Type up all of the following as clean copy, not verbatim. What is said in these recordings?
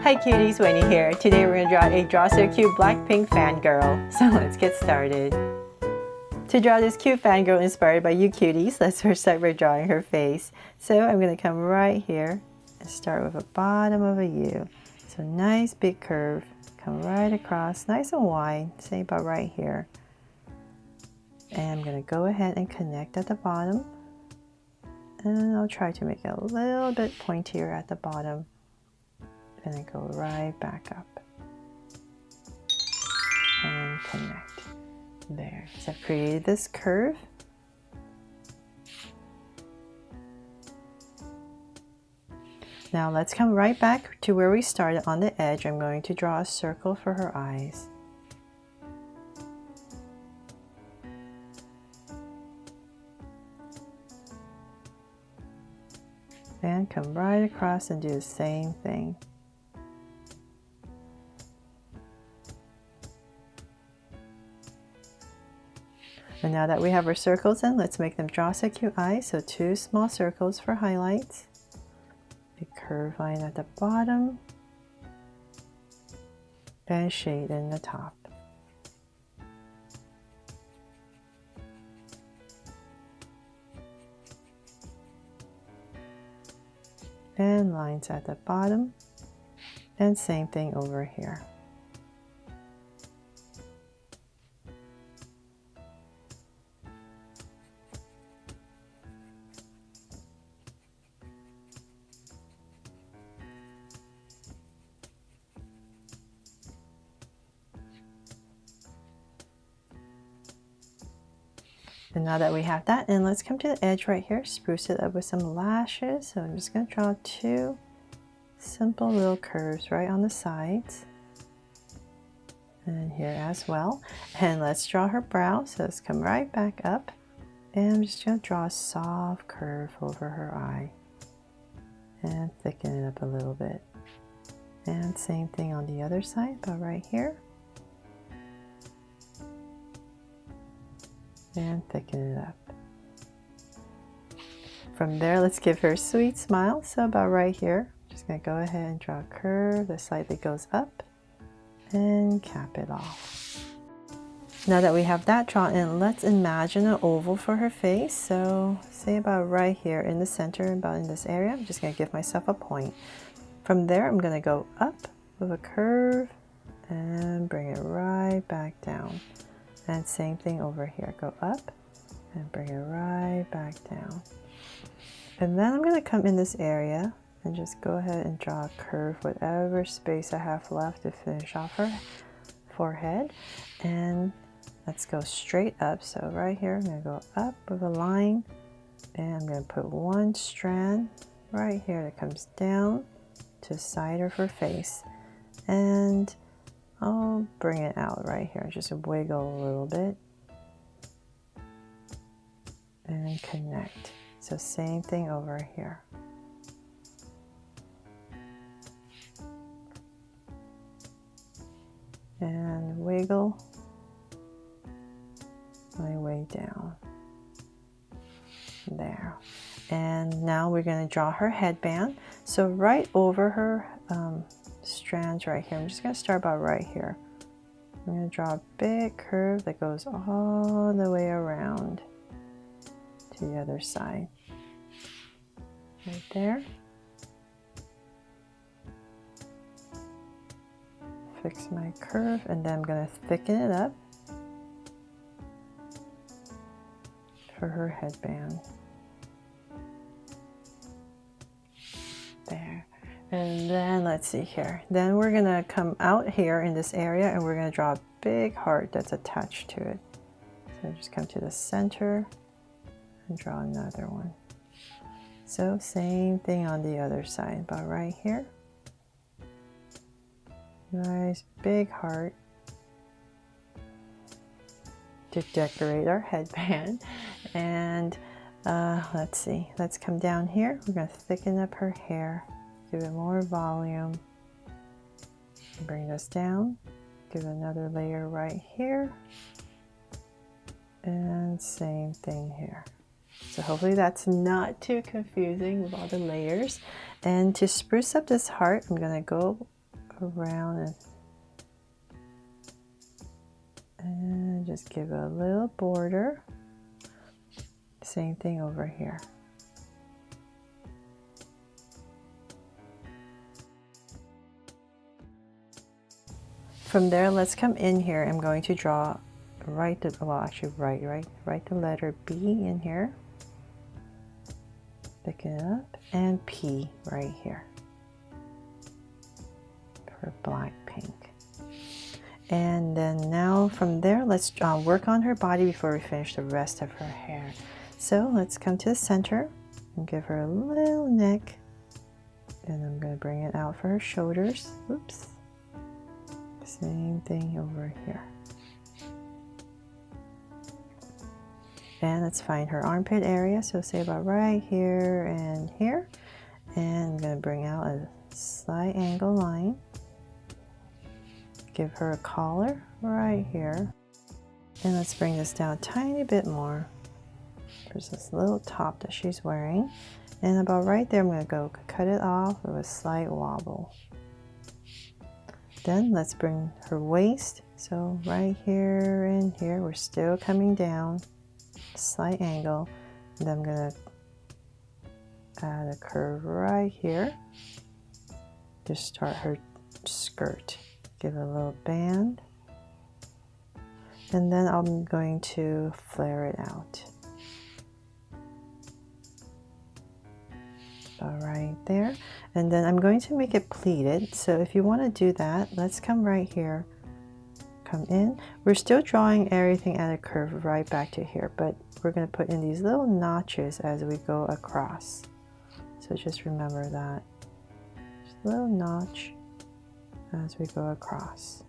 Hi cuties, Winnie here. Today we're going to draw a Draw So Cute BlackPink Fan Girl. So let's get started. To draw this cute fangirl inspired by you cuties, let's first start by drawing her face. So I'm going to come right here and start with the bottom of a U. So nice big curve, come right across, nice and wide, say about right here. And I'm going to go ahead and connect at the bottom. And I'll try to make it a little bit pointier at the bottom. And then go right back up. And connect. There. So I've created this curve. Now let's come right back to where we started on the edge. I'm going to draw a circle for her eyes. And come right across and do the same thing. And now that we have our circles in, let's make them Draw So Cute eyes. So 2 small circles for highlights. A curve line at the bottom. And shade in the top. And lines at the bottom. And same thing over here. And now that we have that, and let's come to the edge right here, spruce it up with some lashes. So I'm just going to draw 2 simple little curves right on the sides. And here as well. And let's draw her brow. So let's come right back up. And I'm just going to draw a soft curve over her eye. And thicken it up a little bit. And same thing on the other side, but right here. And thicken it up. From there, let's give her a sweet smile. So about right here, just going to go ahead and draw a curve that slightly goes up and cap it off. Now that we have that drawn in, let's imagine an oval for her face. So say about right here in the center, about in this area. I'm just going to give myself a point. From there, I'm going to go up with a curve and bring it right back down. And same thing over here, go up and bring it right back down. And then I'm going to come in this area and just go ahead and draw a curve, whatever space I have left to finish off her forehead. And let's go straight up. So right here, I'm going to go up with a line and I'm going to put 1 strand right here that comes down to the side of her face. And I'll bring it out right here, just wiggle a little bit and connect. So same thing over here. And wiggle my way down. There. And now we're going to draw her headband. So right over her strands right here. I'm just going to start about right here. I'm going to draw a big curve that goes all the way around to the other side. Right there. Fix my curve and then I'm going to thicken it up for her headband. There. And then let's see here. Then we're going to come out here in this area and we're going to draw a big heart that's attached to it. So just come to the center and draw another one. So same thing on the other side, about right here. Nice big heart to decorate our headband. And let's see, let's come down here. We're going to thicken up her hair. Give it more volume. Bring this down. Give another layer right here. And same thing here. So hopefully that's not too confusing with all the layers. And to spruce up this heart, I'm going to go around and just give it a little border. Same thing over here. From there, let's come in here. I'm going to draw right the letter B in here. Pick it up, and P right here for BlackPink. And then now from there, let's work on her body before we finish the rest of her hair. So let's come to the center and give her a little neck. And I'm going to bring it out for her shoulders. Oops. Same thing over here. And let's find her armpit area. So say about right here and here. And I'm going to bring out a slight angle line. Give her a collar right here. And let's bring this down a tiny bit more. There's this little top that she's wearing. And about right there, I'm going to go cut it off with a slight wobble. Then let's bring her waist. So right here and here, we're still coming down. Slight angle. And then I'm going to add a curve right here to start her skirt. Give it a little band, and then I'm going to flare it out. About right there, and then I'm going to make it pleated. So if you want to do that, let's come right here, come in. We're still drawing everything at a curve right back to here, but we're going to put in these little notches as we go across. So just remember that. Just a little notch as we go across.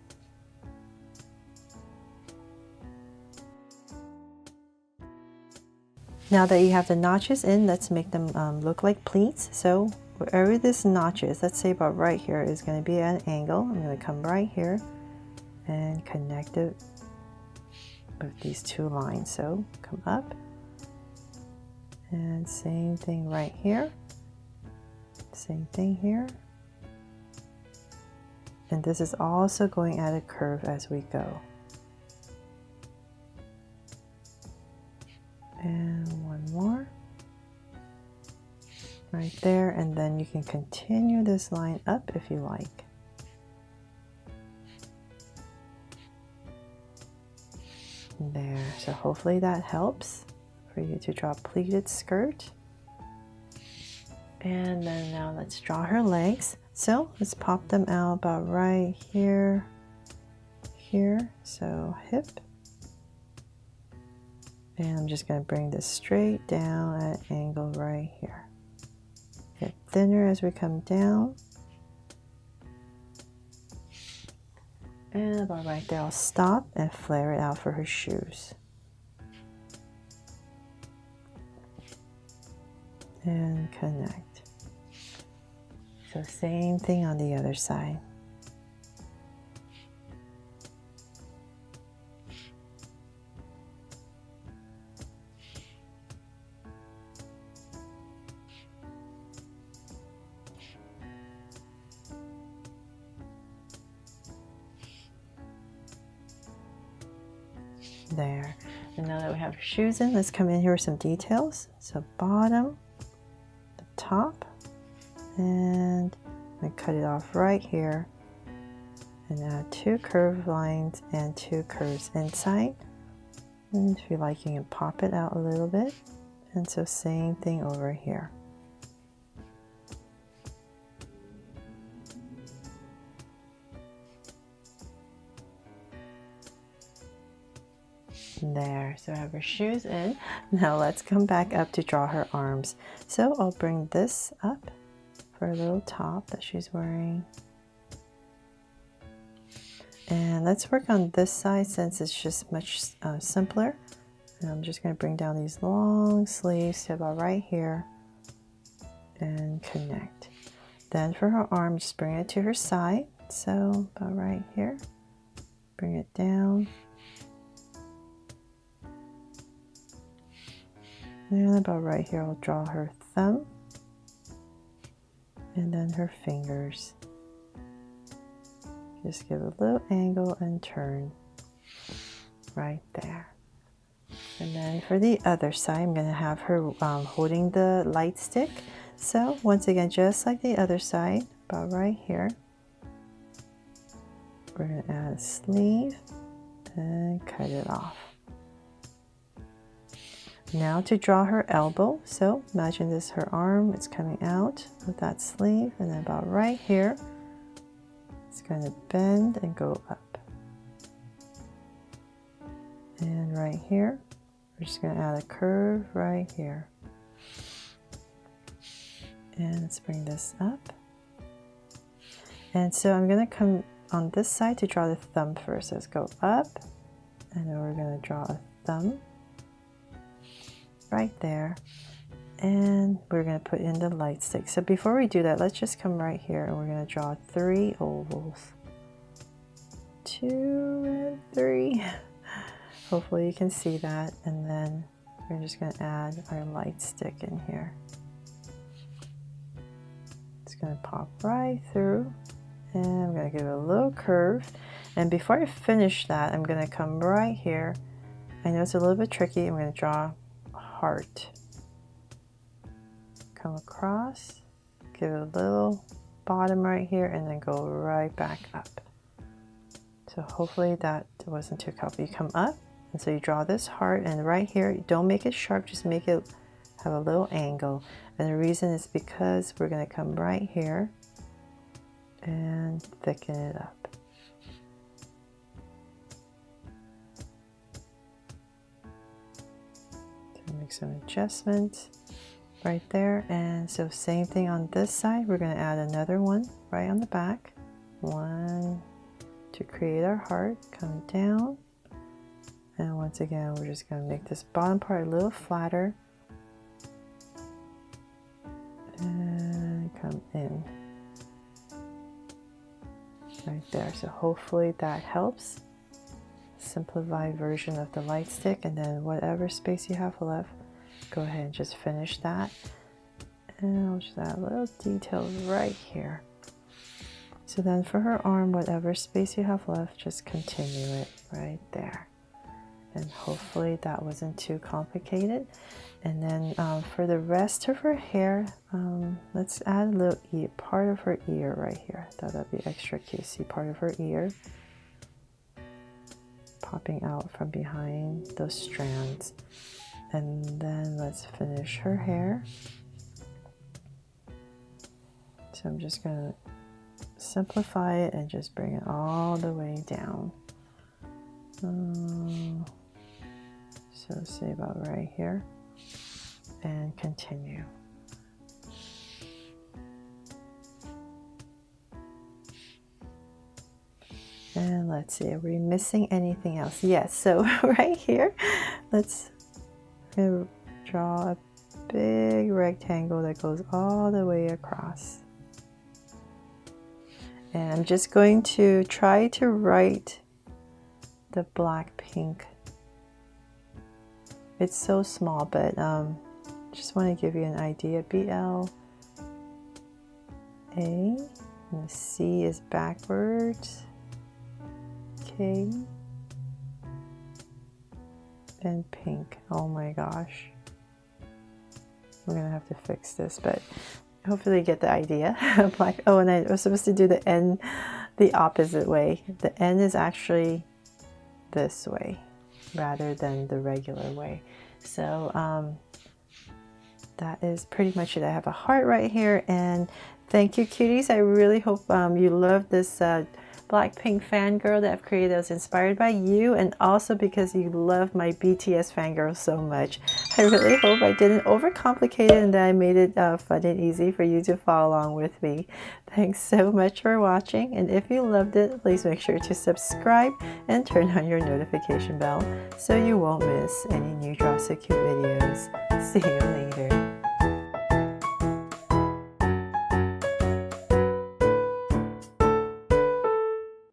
Now that you have the notches in, let's make them look like pleats. So wherever this notch is, let's say about right here, is going to be at an angle. I'm going to come right here and connect it with these two lines. So come up, and same thing right here, same thing here. And this is also going at a curve as we go. And one more. Right there, and then you can continue this line up if you like. There, so hopefully that helps for you to draw a pleated skirt. And then now let's draw her legs. So let's pop them out about right here, here, so hip. And I'm just going to bring this straight down at an angle right here. Get thinner as we come down. And about right there, I'll stop and flare it out for her shoes. And connect. So same thing on the other side. There. And now that we have her shoes in, let's come in here with some details. So bottom, the top, and I cut it off right here and add two curved lines and two curves inside. And if you like, you can pop it out a little bit. And so same thing over here. There, so I have her shoes in. Now let's come back up to draw her arms. So I'll bring this up for a little top that she's wearing. And let's work on this side since it's just much simpler. And I'm just going to bring down these long sleeves to about right here and connect. Then for her arm, just bring it to her side. So about right here, bring it down. And about right here, I'll draw her thumb and then her fingers. just give a little angle and turn right there. And then for the other side, I'm going to have her holding the light stick. So once again, just like the other side, about right here, we're going to add a sleeve and cut it off. Now to draw her elbow, so imagine this, her arm, it's coming out of that sleeve, and then about right here, it's going to bend and go up. And right here, we're just going to add a curve right here. And let's bring this up. And so I'm going to come on this side to draw the thumb first. Let's go up, and then we're going to draw a thumb right there, and we're going to put in the light stick. So before we do that, let's just come right here and we're going to draw 3 ovals. 2 and 3. Hopefully you can see that, and then we're just going to add our light stick in here. It's going to pop right through, and I'm going to give it a little curve. And before I finish that, I'm going to come right here. I know it's a little bit tricky. I'm going to draw heart. Come across, give it a little bottom right here, and then go right back up. So hopefully that wasn't too complicated. You come up, and so you draw this heart, and right here, don't make it sharp, just make it have a little angle. And the reason is because we're going to come right here and thicken it up. Make some adjustments right there. And so same thing on this side, we're going to add another one right on the back. One to create our heart, come down, and once again we're just going to make this bottom part a little flatter and come in right there. So hopefully that helps. Simplified version of the light stick, and then whatever space you have left, go ahead and just finish that. And I'll just add a little detail right here. So then for her arm, whatever space you have left, just continue it right there. And hopefully that wasn't too complicated. And then for the rest of her hair, let's add a little ear, part of her ear right here. I thought that'd be extra cute. See part of her ear popping out from behind those strands. And then let's finish her hair. So I'm just going to simplify it and just bring it all the way down. So say about right here, and continue. And let's see, are we missing anything else? Yes, so right here, let's draw a big rectangle that goes all the way across. And I'm just going to try to write the BlackPink. It's so small, but just want to give you an idea. B-L-A, and the C is backwards. K and pink. Oh my gosh. We're gonna have to fix this, but hopefully you get the idea. Black. Oh, and I was supposed to do the N the opposite way. The N is actually this way rather than the regular way. So that is pretty much it. I have a heart right here, and thank you, cuties. I really hope you love this BlackPink Fan Girl that I've created that was inspired by you, and also because you love my BTS fangirl so much. I really hope I didn't overcomplicate it and that I made it fun and easy for you to follow along with me. Thanks so much for watching, and if you loved it, please make sure to subscribe and turn on your notification bell so you won't miss any new Draw So Cute videos. See you later.